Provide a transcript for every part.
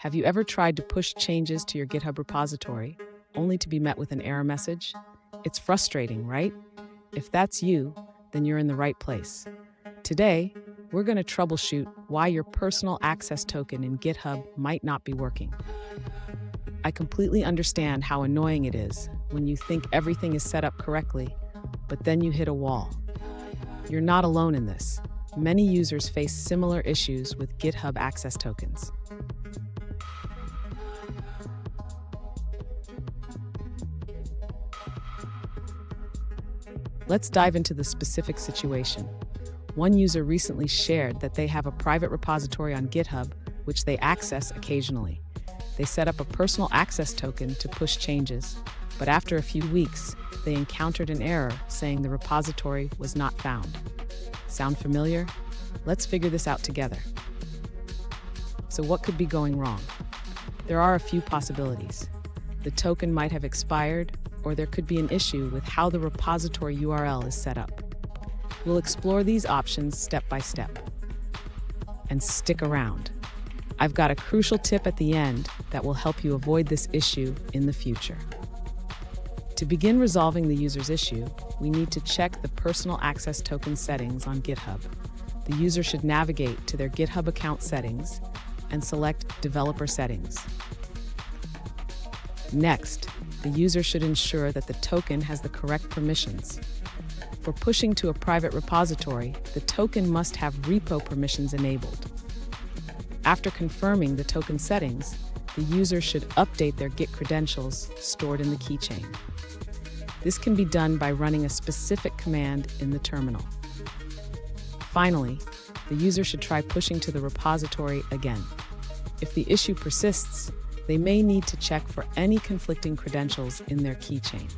Have you ever tried to push changes to your GitHub repository only to be met with an error message? It's frustrating, right? If that's you, then you're in the right place. Today, we're going to troubleshoot why your personal access token in GitHub might not be working. I completely understand how annoying it is when you think everything is set up correctly, but then you hit a wall. You're not alone in this. Many users face similar issues with GitHub access tokens. Let's dive into the specific situation. One user recently shared that they have a private repository on GitHub, which they access occasionally. They set up a personal access token to push changes, but after a few weeks, they encountered an error saying the repository was not found. Sound familiar? Let's figure this out together. So what could be going wrong? There are a few possibilities. The token might have expired, or there could be an issue with how the repository URL is set up. We'll explore these options step by step. And stick around. I've got a crucial tip at the end that will help you avoid this issue in the future. To begin resolving the user's issue, we need to check the personal access token settings on GitHub. The user should navigate to their GitHub account settings and select Developer Settings. Next, the user should ensure that the token has the correct permissions. For pushing to a private repository, the token must have repo permissions enabled. After confirming the token settings, the user should update their Git credentials stored in the keychain. This can be done by running a specific command in the terminal. Finally, the user should try pushing to the repository again. If the issue persists, they may need to check for any conflicting credentials in their keychain.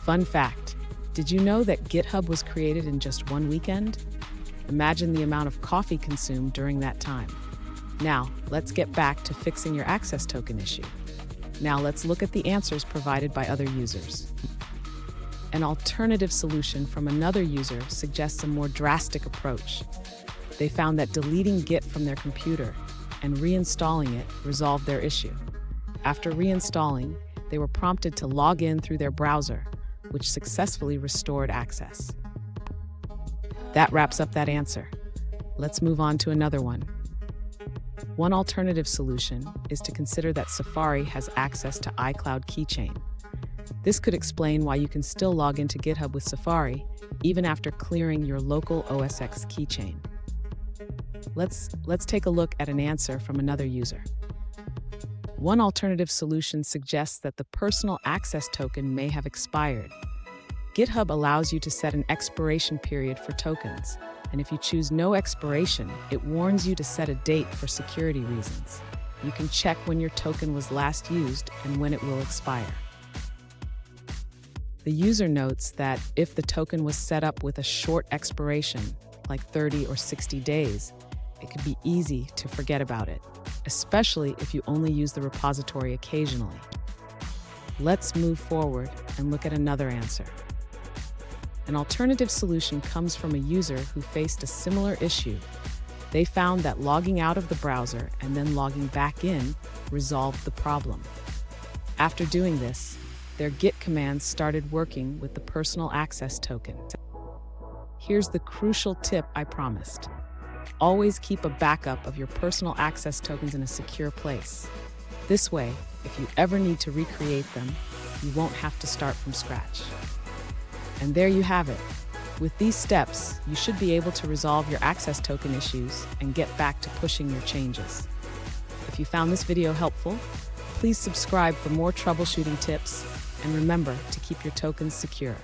Fun fact, did you know that GitHub was created in just one weekend? Imagine the amount of coffee consumed during that time. Now, let's get back to fixing your access token issue. Now let's look at the answers provided by other users. An alternative solution from another user suggests a more drastic approach. They found that deleting Git from their computer and reinstalling it resolved their issue. After reinstalling, they were prompted to log in through their browser, which successfully restored access. That wraps up that answer. Let's move on to another one. One alternative solution is to consider that Safari has access to iCloud Keychain. This could explain why you can still log into GitHub with Safari, even after clearing your local OS X keychain. Let's take a look at an answer from another user. One alternative solution suggests that the personal access token may have expired. GitHub allows you to set an expiration period for tokens, and if you choose no expiration, it warns you to set a date for security reasons. You can check when your token was last used and when it will expire. The user notes that if the token was set up with a short expiration, like 30 or 60 days, it could be easy to forget about it, especially if you only use the repository occasionally. Let's move forward and look at another answer. An alternative solution comes from a user who faced a similar issue. They found that logging out of the browser and then logging back in resolved the problem. After doing this, their Git commands started working with the personal access token. Here's the crucial tip I promised. Always keep a backup of your personal access tokens in a secure place. This way, if you ever need to recreate them, you won't have to start from scratch. And there you have it. With these steps, you should be able to resolve your access token issues and get back to pushing your changes. If you found this video helpful, please subscribe for more troubleshooting tips, and remember to keep your tokens secure.